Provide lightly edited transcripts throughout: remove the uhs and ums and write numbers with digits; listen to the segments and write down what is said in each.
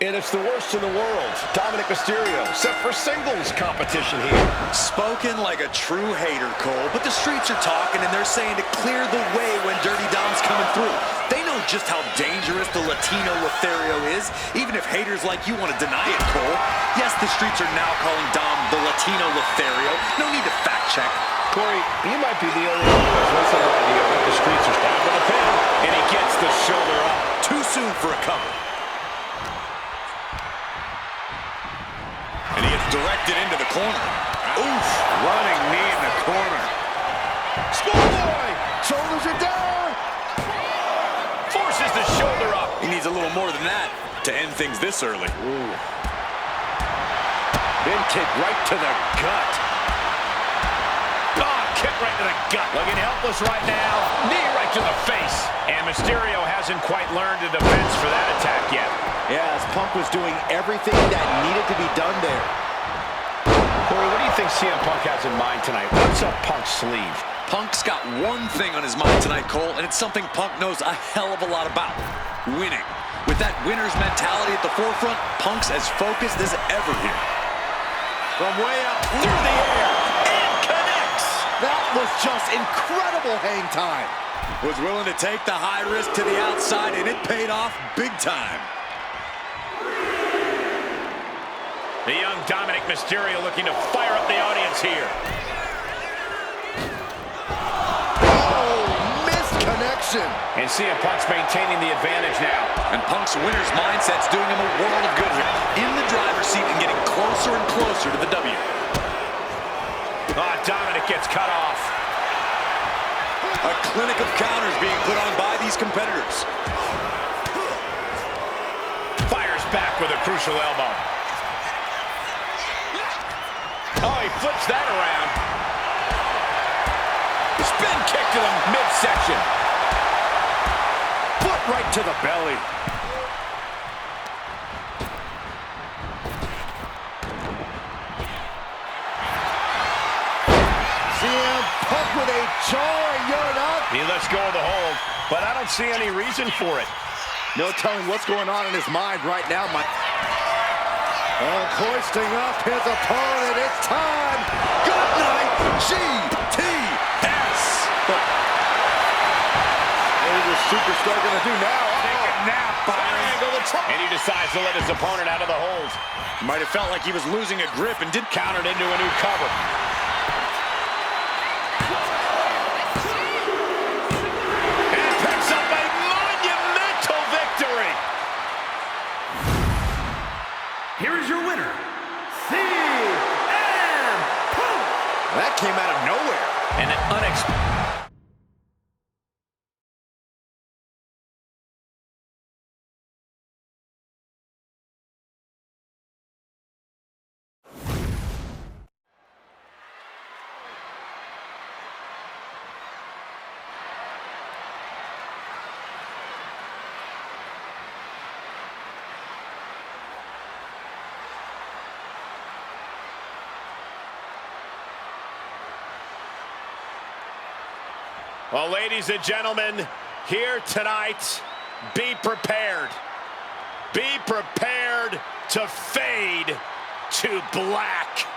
And it's the worst in the world. Dominic Mysterio set for singles competition here. Spoken like a true hater, Cole, but the streets are talking and they're saying to clear the way when Dirty Dom's coming through. They know just how dangerous the Latino Lothario is, even if haters like you want to deny it, Cole. Yes, the streets are now calling Dom the Latino Lothario. No need to fact check. Corey, you might be the only one who has what's an idea of what the streets are down for the pin. And he gets the shoulder up. Too soon for a cover. And he gets directed into the corner. Oof, running knee in the corner. Schoolboy, shoulders are down. Forces the shoulder up. He needs a little more than that to end things this early. Ooh. Bin kick right to the gut. Oh, kick right to the gut. Looking helpless right now. Knee right to the face. And Mysterio hasn't quite learned a defense for that attack yet. Yeah, as Punk was doing everything that needed to be done there. Corey, what do you think CM Punk has in mind tonight? What's up Punk's sleeve? Punk's got one thing on his mind tonight, Cole, and it's something Punk knows a hell of a lot about. Winning. With that winner's mentality at the forefront, Punk's as focused as ever here. From way up through the air, and connects. That was just incredible hang time. Was willing to take the high risk to the outside, and it paid off big time. The young Dominic Mysterio looking to fire up the audience here. Oh, missed connection. And CM Punk's maintaining the advantage now. And Punk's winner's mindset's doing him a world of good here. In the driver's seat and getting closer and closer to the W. Dominic gets cut off. A clinic of counters being put on by these competitors. Fires back with a crucial elbow. Oh, he flips that around. Spin kick to the midsection. Foot right to the belly. CM Punk with a jarring yarn up. He lets go of the hold, but I don't see any reason for it. No telling what's going on in his mind right now, Mike. Hoisting up his opponent. It's time. Good night, GTS. What is this superstar going to do now? Take a nap, Byron. And he decides to let his opponent out of the hold. Might have felt like he was losing a grip and did Countered into a new cover. And picks up a monumental victory. Here is your winner, CM Punk. That came out of nowhere. And an unexpected. Well, ladies and gentlemen, here tonight, be prepared. Be prepared to fade to black.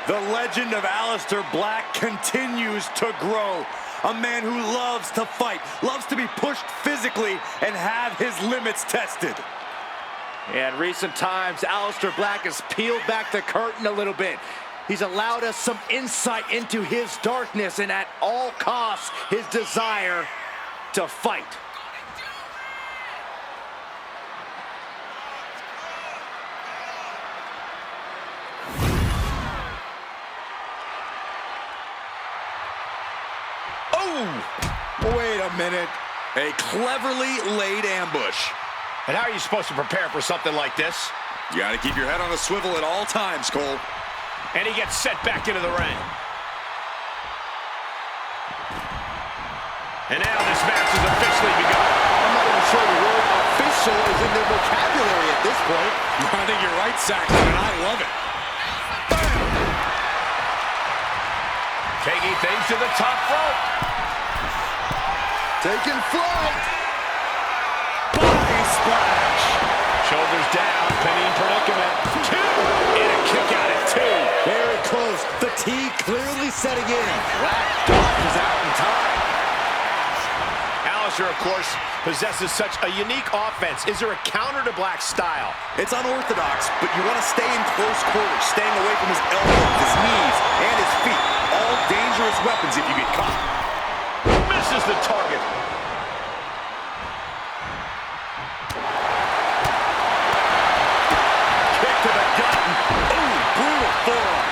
The legend of Aleister Black continues to grow. A man who loves to fight, loves to be pushed physically, and have his limits tested. In recent times, Aleister Black has peeled back the curtain a little bit. He's allowed us some insight into his darkness and at all costs, his desire to fight. Wait a minute. A cleverly laid ambush. And how are you supposed to prepare for something like this? You gotta keep your head on a swivel at all times, Cole. And he gets set back into the ring. And now this match has officially begun. I'm not even sure the word official is in the vocabulary at this point. I think you're right, Saxton, and I love it. Taking things to the top rope. Taking flight. Body splash. Shoulders down, pinning predicament. 2. And a kick out at 2. Very close. Fatigue clearly setting in. Black dodges out in time. Aleister, of course, possesses such a unique offense. Is there a counter to Black's style? It's unorthodox, but you want to stay in close quarters, staying away from his elbows, his knees, and his feet. All dangerous weapons if you get caught. Misses the target. Kick to the gut. Ooh, brutal forearm.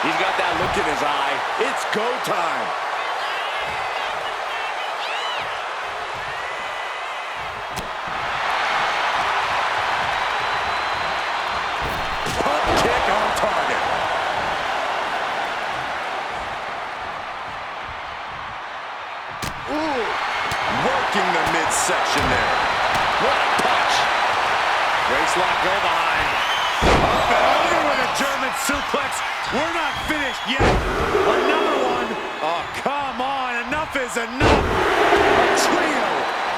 He's got that look in his eye. It's go time. Pump kick on target. Ooh, working the midsection there. What a punch. Waistlock go behind. Up and over with a German suplex. We're not finished yet. Another one. Oh, come on. Enough is enough. A trio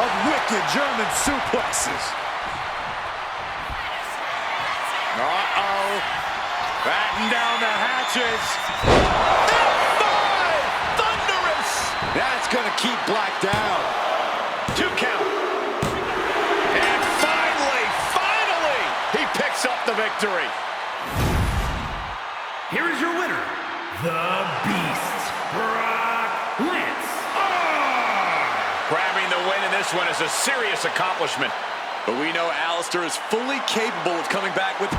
of wicked German suplexes. Uh-oh. Batten down the hatches. F5! Thunderous! That's going to keep Black down. 2 count. And finally, he picks up the victory. Here is your winner, the Beast, Brock Lesnar. Grabbing the win in this one is a serious accomplishment. But we know Aleister is fully capable of coming back with...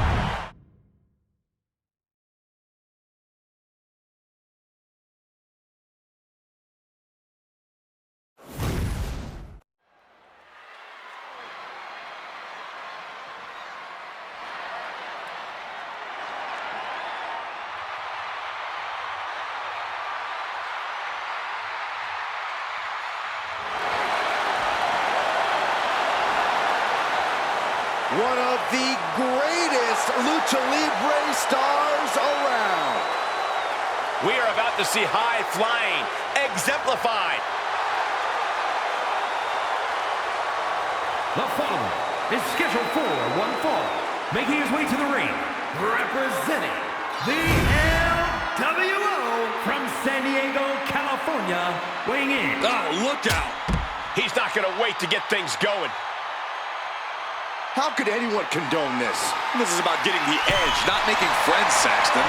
One of the greatest Lucha Libre stars around. We are about to see high flying exemplified. The following is scheduled for one fall, making his way to the ring, representing the LWO from San Diego, California, weighing in. Oh, look out! He's not going to wait to get things going. How could anyone condone this? This is about getting the edge, not making friends, Saxton.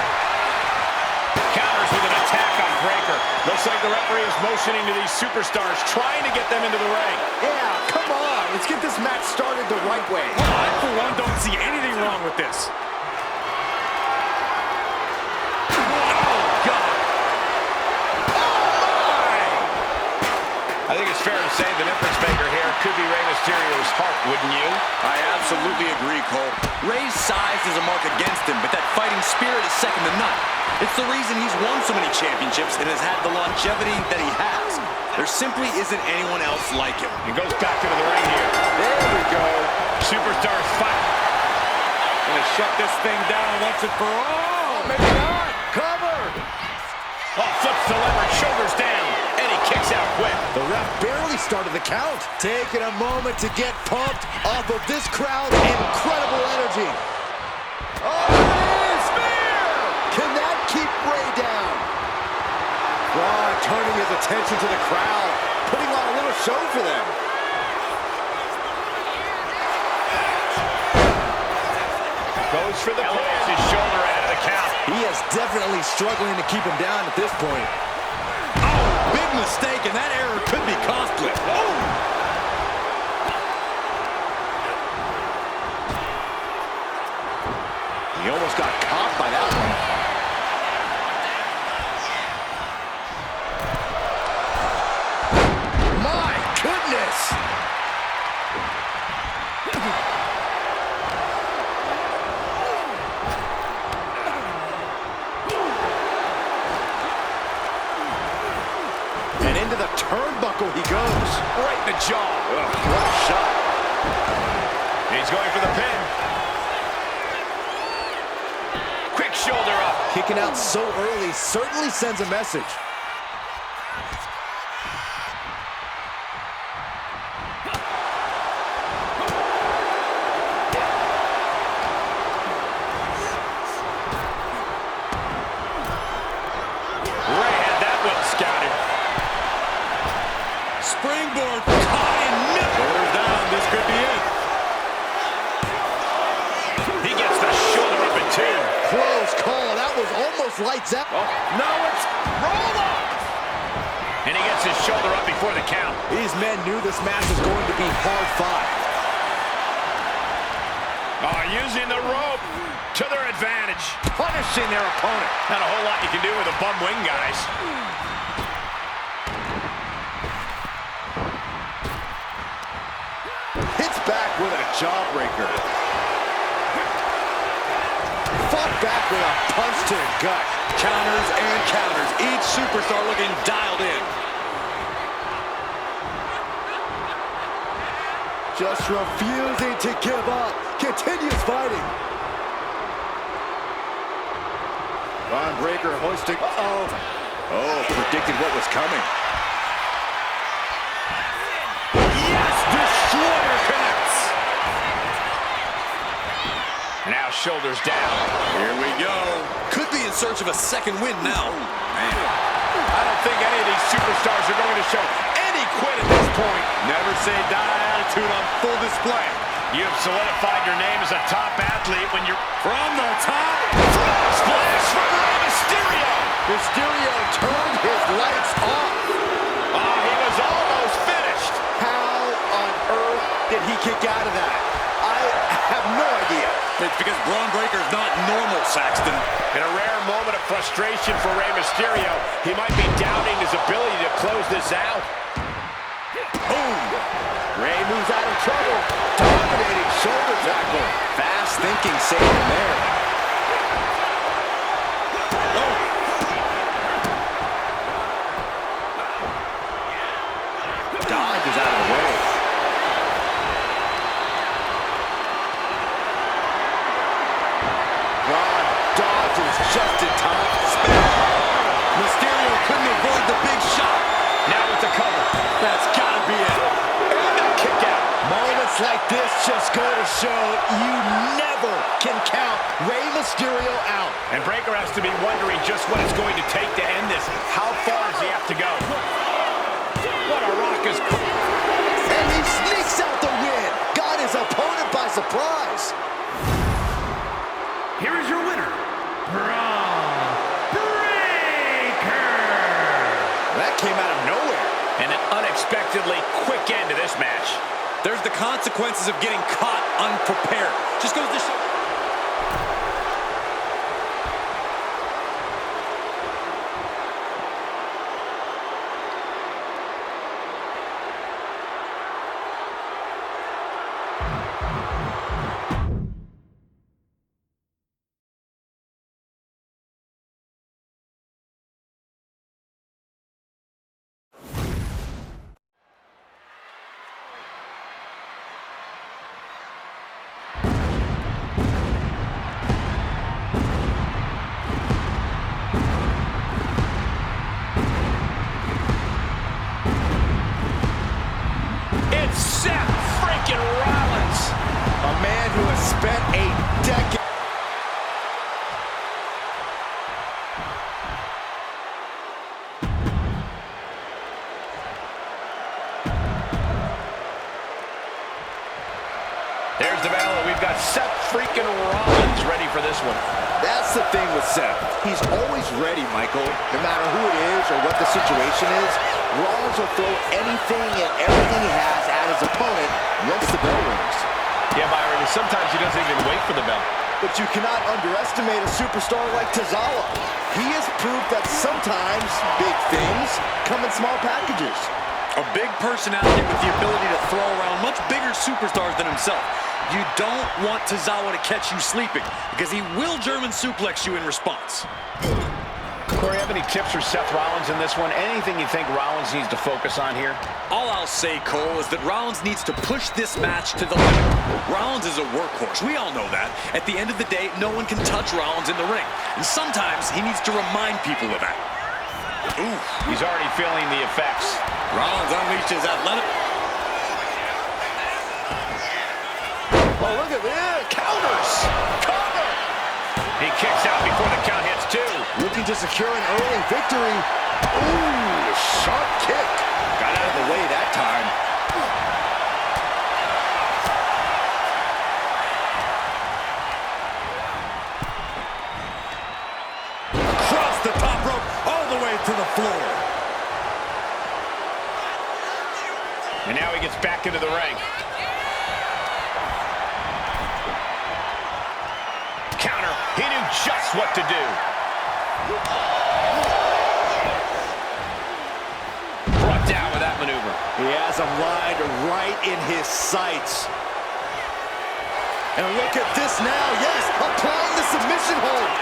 Counters with an attack on Breaker. Looks like the referee is motioning to these superstars, trying to get them into the ring. Yeah, come on. Let's get this match started the right way. I, for one, don't see anything wrong with this. I think it's fair to say the difference maker here could be Rey Mysterio's heart, wouldn't you? I absolutely agree, Cole. Rey's size is a mark against him, but that fighting spirit is second to none. It's the reason he's won so many championships and has had the longevity that he has. There simply isn't anyone else like him. He goes back into the ring here. There we go. Superstars fight. Gonna shut this thing down once and for all. Maybe not. Cover. Oh, flips the lever, shoulders down, and he kicks out quick. The ref barely started the count. Taking a moment to get pumped off of this crowd's incredible energy. Oh, there is! Spear! Can that keep Rey down? Braun turning his attention to the crowd, putting on a little show for them. Goes for the elevates his shoulder ahead of the count. He is definitely struggling to keep him down at this point. Oh, big mistake, and that error could be costly. Oh! He almost got caught by that one. My goodness! And into the turnbuckle he goes. Right in the jaw. Ugh, what a shot. He's going for the pin. Quick shoulder up. Kicking out so early certainly sends a message. Ray had that well scouted. Springboard caught in mid. Shoulders down. This could be it. He gets the shoulder up at 2. Close call. That was almost lights out. Oh, no, it's roll up. And he gets his shoulder up before the count. These men knew this match was going to be hard fought. Oh, using the rope to their advantage. Punishing their opponent. Not a whole lot you can do with a bum wing, guys. Hits back with a jawbreaker. Fought back with a punch to the gut. Counters and counters. Each superstar looking dialed in. Just refusing to give up. Continues fighting. Bron Breakker hoisting. Uh-oh. Oh, predicted what was coming. Yes, Destroyer connects. Now shoulders down. Here we go. Could be in search of a second win now. Man, I don't think any of these superstars are going to show any quit at this point. Never say die attitude on full display. You have solidified your name as a top athlete when you're from the top. Frog splash from Rey Mysterio. Mysterio turned his lights off. Oh, he was almost finished. How on earth did he kick out of that? I have no idea. It's because Bron Breakker's not normal, Saxton. In a rare moment of frustration for Rey Mysterio, he might be doubting his ability to close this out. Boom! Rey moves out of trouble. Dominating shoulder tackle. Fast thinking saved him there. Dodge is out of the way. Bron dodges just in time. Mysterio couldn't avoid the big shot. Now with the cover. That's gotta be it. And a kick out. Moments like this just go to show you never can count Rey Mysterio out. And Breakker has to be wondering just what it's going to take to end this. How far does he have to go? What a raucous... And he sneaks out the win. Got his opponent by surprise. Here is your winner, Bron Breakker. That came out of nowhere. And an unexpectedly quick end to this match. There's the consequences of getting caught unprepared. Just goes to show. spent a decade. There's the battle. We've got Seth freaking Rollins ready for this one. That's the thing with Seth. He's always ready, Michael. No matter who it is or what the situation is, Rollins will throw anything and everything he has at his opponent once the bell rings. Yeah, Byron, sometimes he doesn't even wait for the bell. But you cannot underestimate a superstar like Tozawa. He has proved that sometimes big things come in small packages. A big personality with the ability to throw around much bigger superstars than himself. You don't want Tozawa to catch you sleeping, because he will German suplex you in response. Corey, have any tips for Seth Rollins in this one? Anything you think Rollins needs to focus on here? All I'll say, Cole, is that Rollins needs to push this match to the limit. Rollins is a workhorse. We all know that. At the end of the day, no one can touch Rollins in the ring. And sometimes he needs to remind people of that. Ooh, he's already feeling the effects. Rollins unleashed his athletic. Oh, look at this. Counters. Cover. He kicks out before the count hits two. Looking to secure an early victory. Ooh, sharp kick. Got out of the way that time. Across the top rope, all the way to the floor. And now he gets back into the ring. Counter. He knew just what to do. Brought down with that maneuver. He has him lined right in his sights. And look at this now. Yes, applying the submission hold.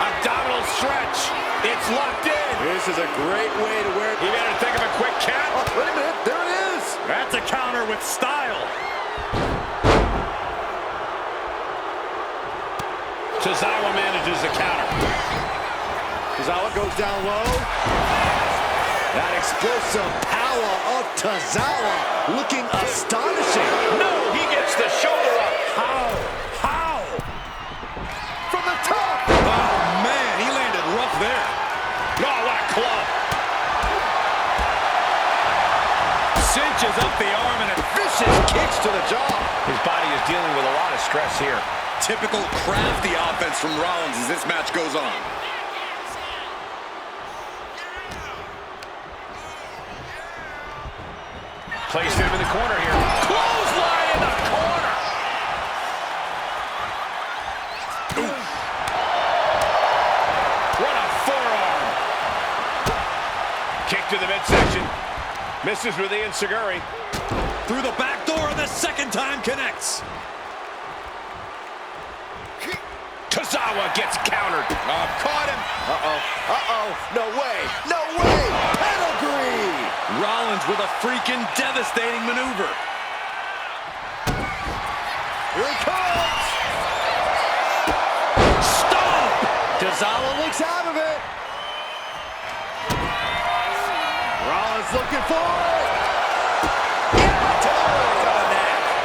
Abdominal stretch. It's locked in. This is a great way to wear it. He better think of a quick count. Oh, wait a minute. There it is. That's a counter with style. Tozawa manages the counter. Tozawa goes down low. That explosive power of Tozawa looking astonishing. No, he gets the shoulder up. How? From the top. Oh, man, he landed rough there. Oh, what a club. Cinches up the arm and a Vicious kicks to the jaw. His body is dealing with a lot of stress here. typical crafty offense from Rollins as this match goes on. Placed him in the corner here. Clothesline in the corner. Ooh. What a forearm. Kick to the midsection. Misses with the enziguri. Through the back door, and the second time connects. Tozawa gets countered. Caught him. No way. No way. Pedigree. Rollins with a freaking devastating maneuver. Here it comes. Stop! Tozawa looks out of it. Rollins looking for it.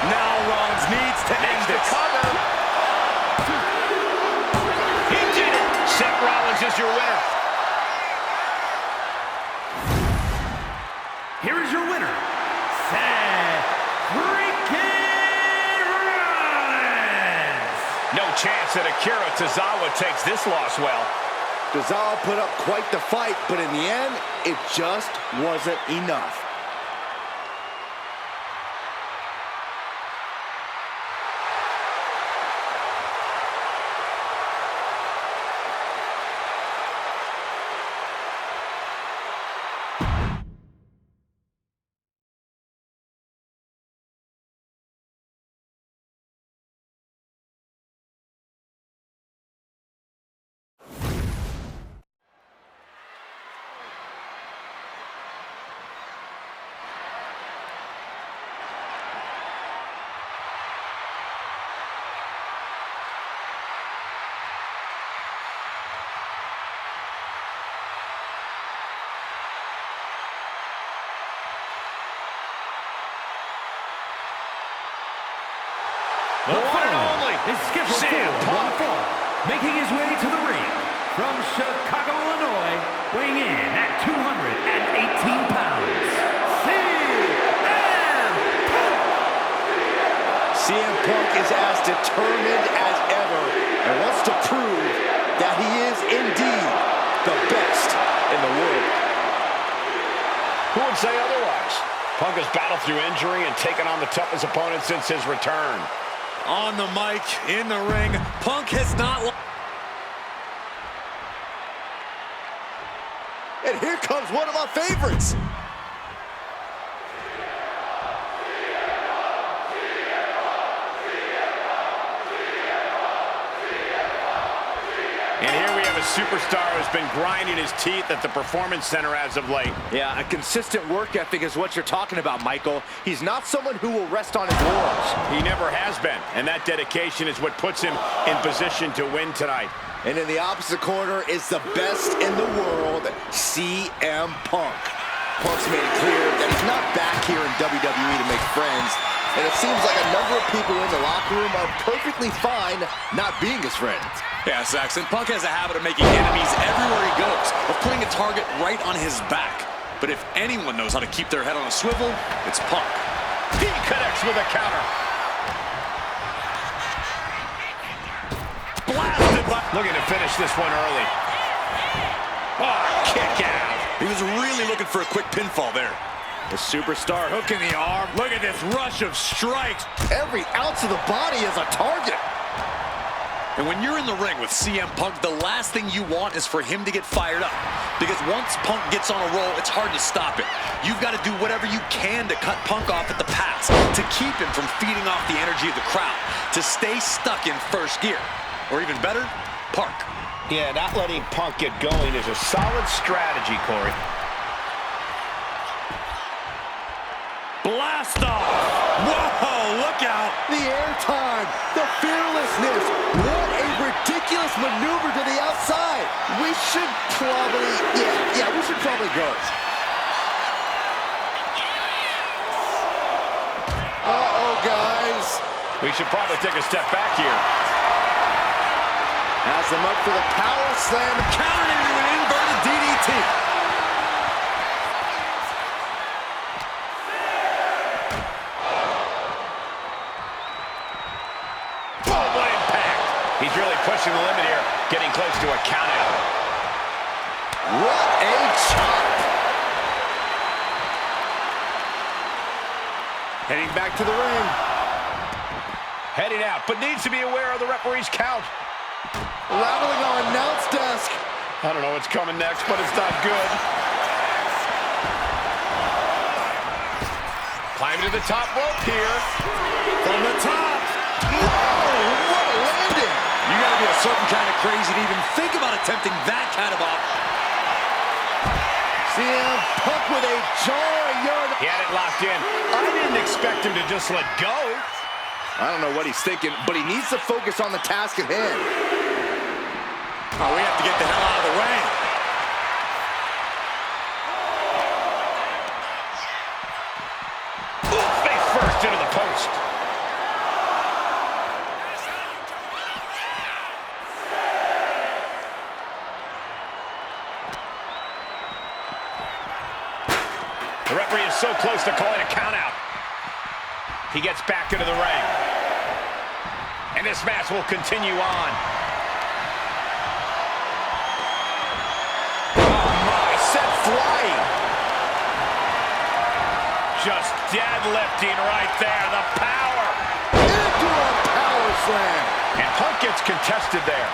Now Rollins needs to end this. He did it. Seth Rollins is your winner. Here is your winner, Seth freaking Rollins. No chance that Akira Tozawa takes this loss well. Tozawa put up quite the fight, but in the end, it just wasn't enough. The one and following only is scheduled CM for one Punk. fall, making his way to the ring from Chicago, Illinois, weighing in at 218 pounds, CM Punk. CM Punk is as determined as ever and wants to prove that he is indeed the best in the world. Who would say otherwise? Punk has battled through injury and taken on the toughest opponent since his return. On the mic, in the ring, Punk has not... And here comes one of my favorites. And here we have a superstar has been grinding his teeth at the Performance Center as of late. Yeah, a consistent work ethic is what you're talking about, Michael. He's not someone who will rest on his laurels. He never has been, and that dedication is what puts him in position to win tonight. And in the opposite corner is the best in the world, CM Punk. Punk's made it clear that he's not back here in WWE to make friends, and it seems like a number of people in the locker room are perfectly fine not being his friends. Yeah, Saxton, Punk has a habit of making enemies everywhere he goes, of putting a target right on his back. But if anyone knows how to keep their head on a swivel, it's Punk. He connects with a counter. Blasted by... Looking to finish this one early. Oh, kick out. He was really looking for a quick pinfall there. The superstar hooking the arm. Look at this rush of strikes. Every ounce of the body is a target. And when you're in the ring with CM Punk, the last thing you want is for him to get fired up. Because once Punk gets on a roll, it's hard to stop it. You've got to do whatever you can to cut Punk off at the pass, to keep him from feeding off the energy of the crowd, to stay stuck in first gear. Or even better, park. Yeah, not letting Punk get going is a solid strategy, Corey. Blast off! Whoa, look out! The airtime, the fearlessness. What a ridiculous maneuver to the outside. We should probably, we should probably go. Uh-oh, guys. We should probably take a step back here. Has them up for the power slam, countered into an inverted DDT. Oh, what impact. He's really pushing the limit here, getting close to a count out. What a chop. Heading back to the ring. Heading out, but needs to be aware of the referee's count. Rattling our announce desk. I don't know what's coming next, but it's not good. Climbing to the top rope here. From the top! Whoa, what a landing! You gotta be a certain kind of crazy to even think about attempting that kind of op. CM Punk with a jarring yard. He had it locked in. I didn't expect him to just let go. I don't know what he's thinking, but he needs to focus on the task at hand. Oh, we have to get the hell out of the way. Face first into the post. The referee is so close to calling a count out. He gets back into the ring. And this match will continue on. Oh my, set flying. Just deadlifting right there. The power. Into a power slam. And Punk gets contested there.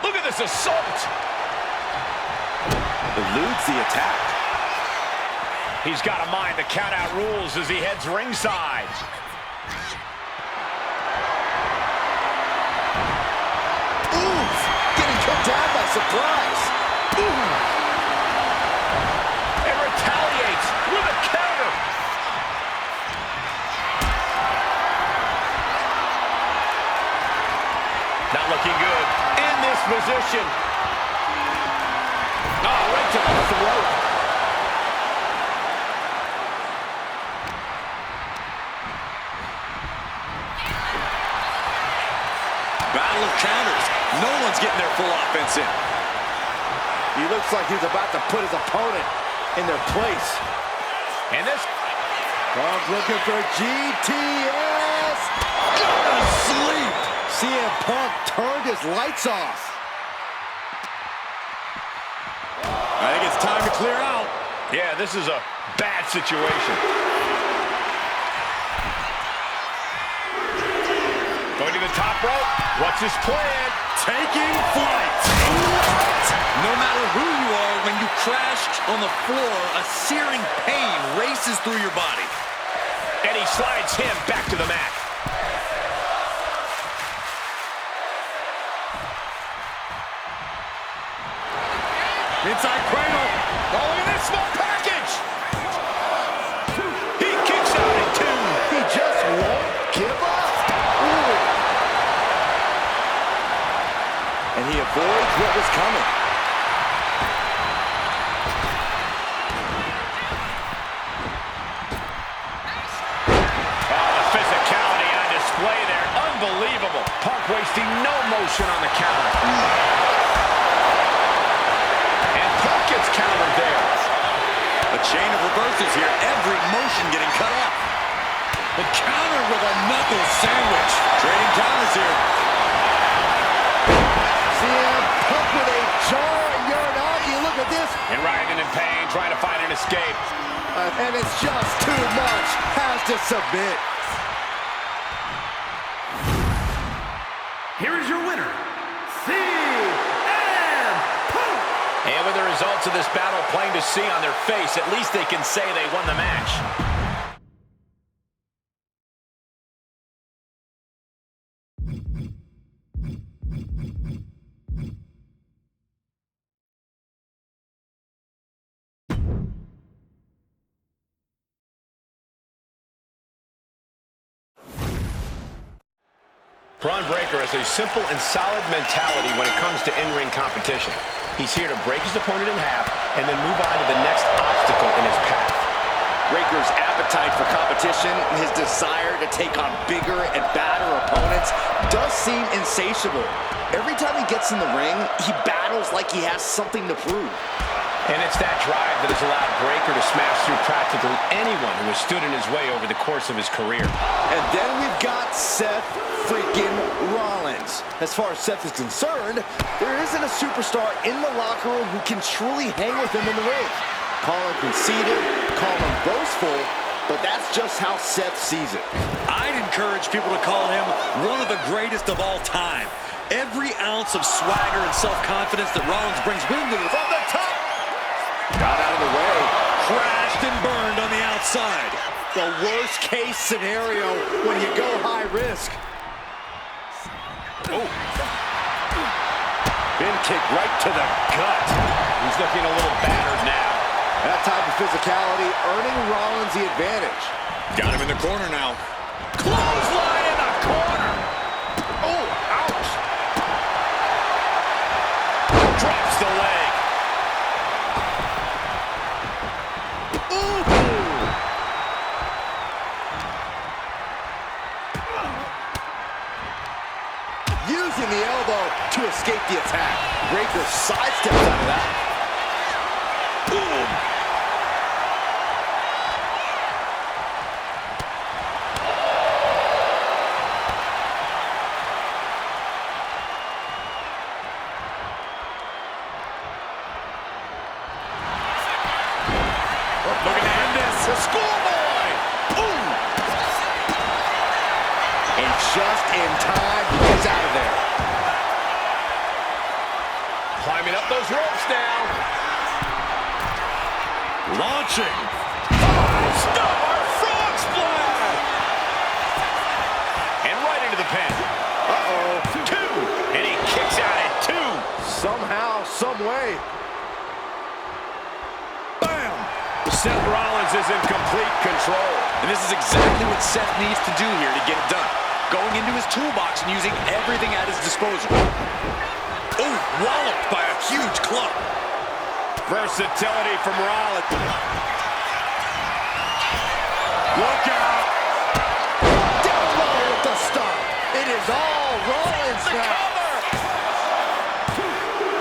Look at this assault. Eludes the attack. He's got to mind the count-out rules as he heads ringside. Oof! Getting cut down by surprise. Ooh. And retaliates with a counter. Not looking good in this position. Oh, right to the throat. Battle of counters. No one's getting their full offense in. He looks like he's about to put his opponent in their place. And this... Punk looking for GTS. Go to sleep. CM Punk turned his lights off. I think it's time to clear out. Yeah, this is a bad situation. Going to the top rope. What's his plan? Taking flight. What? No matter who you are, when you crash on the floor, a searing pain races through your body. And he slides him back to the mat. Inside cradle. Oh, look at this small package. He kicks out at 2. He just won't give up. Ooh. And he avoids what was coming. Oh, the physicality on display there. Unbelievable. Punk wasting no motion on the counter. And Punk gets countered there. A chain of reversals here. Every motion getting cut off. The counter with a knuckle sandwich. Trading counters here. CM Punk with a jarring Uranagi. Look at this. And Ryan in pain, trying to find an escape. And it's just too much. Has to submit. Here is your winner, CM Punk. And with the results of this battle plain to see on their face, at least they can say they won the match. Bron Breakker has a simple and solid mentality when it comes to in-ring competition. He's here to break his opponent in half and then move on to the next obstacle in his path. Breakker's appetite for competition, his desire to take on bigger and badder opponents does seem insatiable. Every time he gets in the ring, he battles like he has something to prove. And it's that drive that has allowed Breakker to smash through practically anyone who has stood in his way over the course of his career. And then we've got Seth freaking Rollins. As far as Seth is concerned, there isn't a superstar in the locker room who can truly hang with him in the ring. Call him conceited, call him boastful, but that's just how Seth sees it. I'd encourage people to call him one of the greatest of all time. Every ounce of swagger and self-confidence that Rollins brings with him from the top. Got out of the way. Crashed and burned on the outside. The worst case scenario when you go high risk. Oh. Bin kick right to the gut. He's looking a little battered now. That type of physicality earning Rollins the advantage. Got him in the corner now. Clothesline in the corner. Oh, ouch. Drops the leg. Using the elbow to escape the attack. Breakker sidesteps out of that. Boom. Looking to end this. The schoolboy. Ooh. And just in time, he gets out of there. Climbing up those ropes now. Launching. Five-star frog splash. And right into the pin. Uh-oh. 2. And he kicks out at 2. Somehow, some way. Bam. Seth Rollins is in complete control. And this is exactly what Seth needs to do here to get it done. Going into his toolbox and using everything at his disposal. Oh, walloped by a huge club. Versatility from Rollins. Look out. Death roll with the stomp. It is all Rollins now.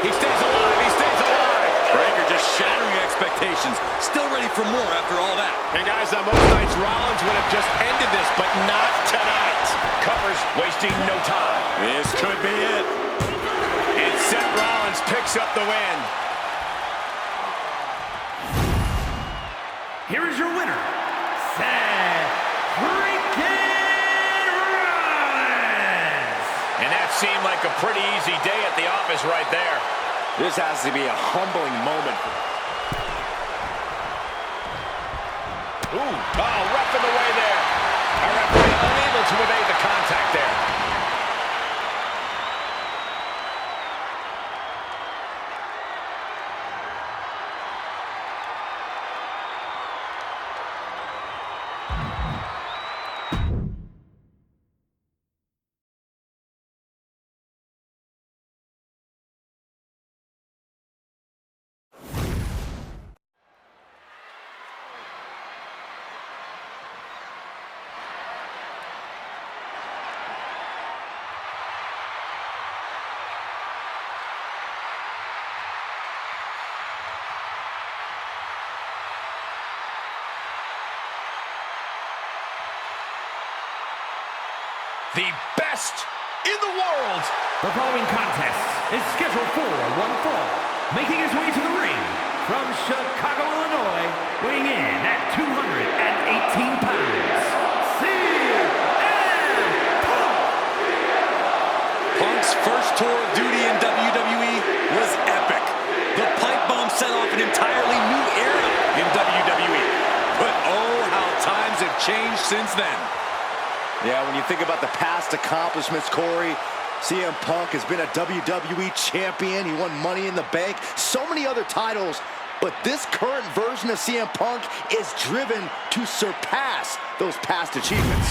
He stays alive. He stays alive. Breakker just shattering expectations. Still ready for more after all that. And guys, on most nights, Rollins would have just ended this, but not tonight. Covers, wasting no time. This could be it. And Seth Rollins picks up the win. Here is your winner, Seth freaking Rollins. And that seemed like a pretty easy day at the office right there. This has to be a humbling moment. Ooh, oh, rough in the way there. the best in the world. The following contest is scheduled for one fall. Making his way to the ring from Chicago, Illinois, weighing in at 218 pounds, CM Punk! Punk's first tour of duty in WWE was epic. The pipe bomb set off an entirely new era in WWE. But oh, how times have changed since then. Yeah, when you think about the past accomplishments, Corey, CM Punk has been a WWE champion. He won Money in the Bank, so many other titles. But this current version of CM Punk is driven to surpass those past achievements.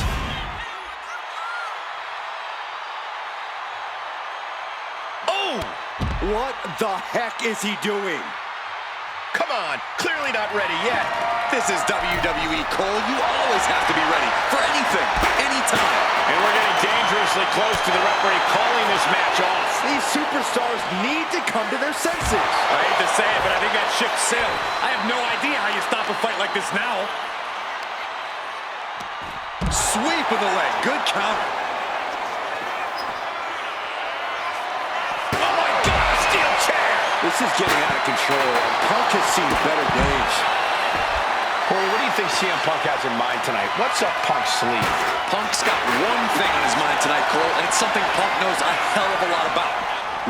Oh! What the heck is he doing? Come on, clearly not ready yet. This is WWE, Cole. You always have to be ready for anything, anytime. And we're getting dangerously close to the referee calling this match off. These superstars need to come to their senses. I hate to say it, but I think that ship sailed. I have no idea how you stop a fight like this now. Sweep of the leg. Good counter. Oh my God, steel chair! This is getting out of control. Punk has seen better days. Corey, what do you think CM Punk has in mind tonight? What's up Punk's sleeve? Punk's got one thing on his mind tonight, Cole, and it's something Punk knows a hell of a lot about.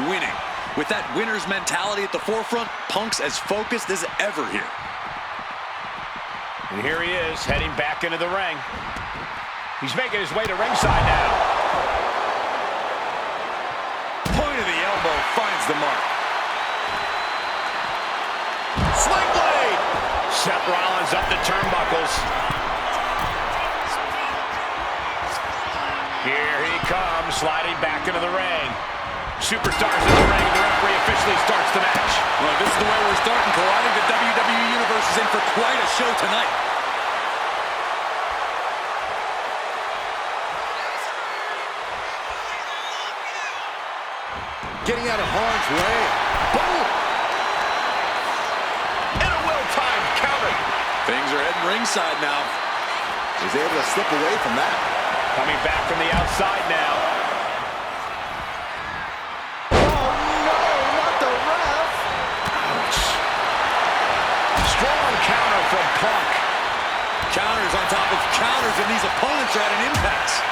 Winning. With that winner's mentality at the forefront, Punk's as focused as ever here. And here he is, heading back into the ring. He's making his way to ringside now. Point of the elbow finds the mark. Sling blade! Seth Rollins up the turnbuckles. Here he comes, sliding back into the ring. Superstars in the ring, the referee officially starts the match. Well, this is the way we're starting, Cole. I think the WWE Universe is in for quite a show tonight. Getting out of harm's way. Boom! And a well-timed counter. Things are heading ringside now. He's able to slip away from that. Coming back from the outside now. Oh no, not the ref! Ouch. Strong counter from Punk. Counters on top of counters, and these opponents are at an impasse.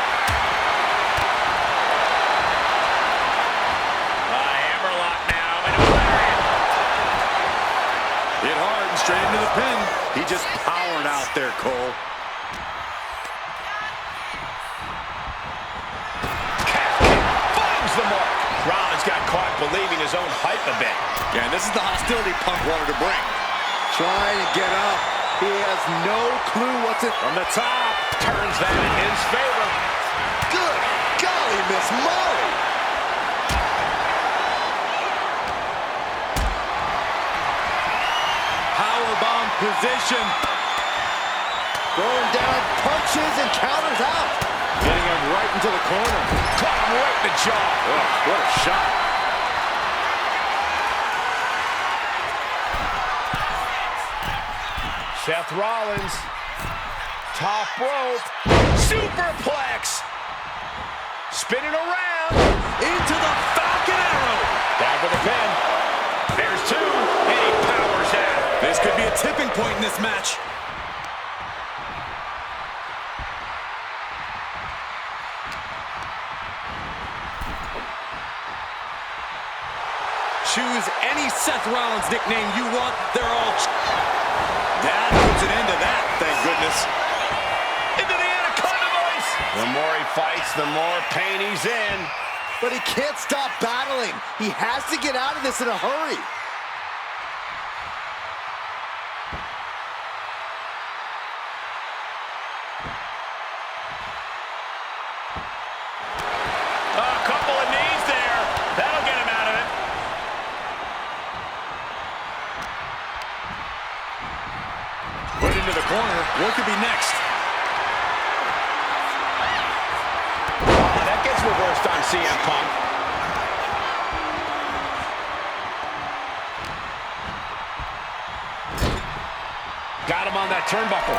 Hit hard and straight into the pin. He just powered out there, Cole. Calf kick finds the mark. Rollins got caught believing his own hype a bit. Yeah, and this is the hostility Punk wanted to bring. Trying to get up. He has no clue what's it. From the top, turns that in his favor. Good golly, Miss Molly! Powerbomb position. Throwing down punches and counters out. Getting him right into the corner. Caught him right in the jaw. Oh, what a shot. Seth Rollins. Top rope. Superplex. Spinning around. Into the Falcon Arrow. Down for the pin. There's two. And he powers out. This could be a tipping point in this match. Choose any Seth Rollins nickname you want. They're all... That puts an end to that, thank goodness. Into the Anaconda voice. The more he fights, the more pain he's in. But he can't stop battling. He has to get out of this in a hurry. A couple of knees there. That'll get him out of it. Put into the corner. What could be next? Oh, that gets reversed on CM Punk. Got him on that turnbuckle.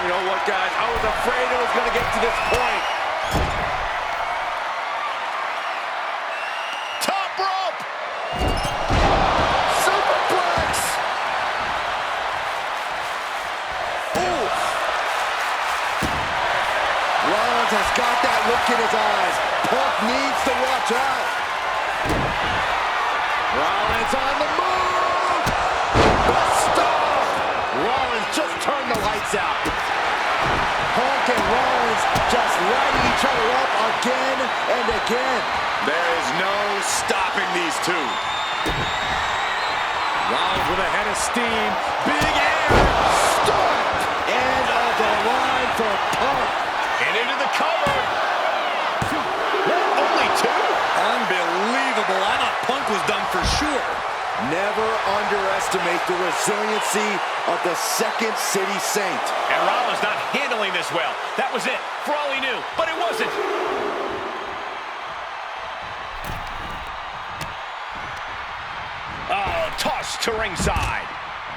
You know what, guys? I was afraid it was going to get to this point. Top rope! Superplex! Ooh! Rollins has got that look in his eyes. Punk needs to watch out. Rollins on the move! The stomp! Rollins just turned the lights out. Punk and Rollins just lighting each other up again and again. There is no stopping these two. Rollins with a head of steam. Big air. Stomp. End of the line for Punk. And into the cover. Only two? Unbelievable. I thought Punk was done for sure. Never underestimate the resiliency of the Second City Saint. And Rollins not handling this well. That was it, for all he knew, but it wasn't. Oh, tossed to ringside.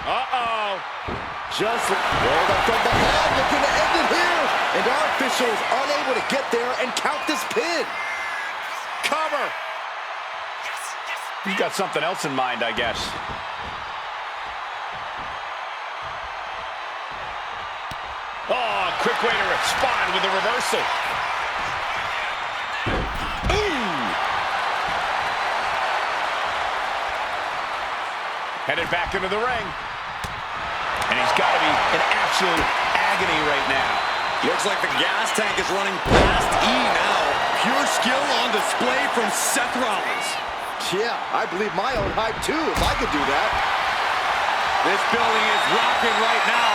Uh-oh. Just rolled up from behind, looking to end it here. And our official is unable to get there and count this pin. Cover. He's got something else in mind, I guess. Oh, quick way to respond with a reversal. Ooh. Headed back into the ring. And he's got to be in absolute agony right now. Looks like the gas tank is running past E now. Pure skill on display from Seth Rollins. Yeah, I believe my own hype too, if I could do that. This building is rocking right now.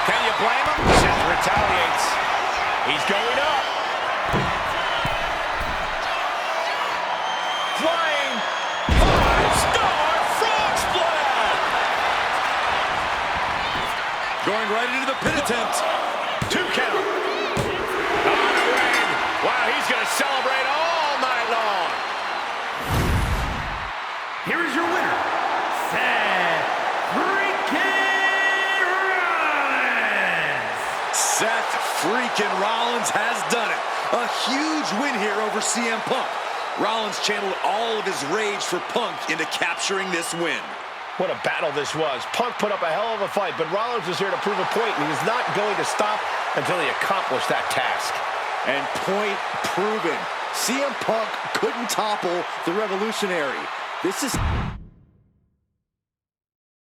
Can you blame him? Seth retaliates. He's going up. Flying 5-star frog splash. Going right into the pin attempt. 2 count. On the ring. Wow, he's going to celebrate all night long. Here is your winner, Seth freaking Rollins. Seth freaking Rollins has done it. A huge win here over CM Punk. Rollins channeled all of his rage for Punk into capturing this win. What a battle this was. Punk put up a hell of a fight, but Rollins was here to prove a point, and he was not going to stop until he accomplished that task. And point proven. CM Punk couldn't topple the Revolutionary. This is...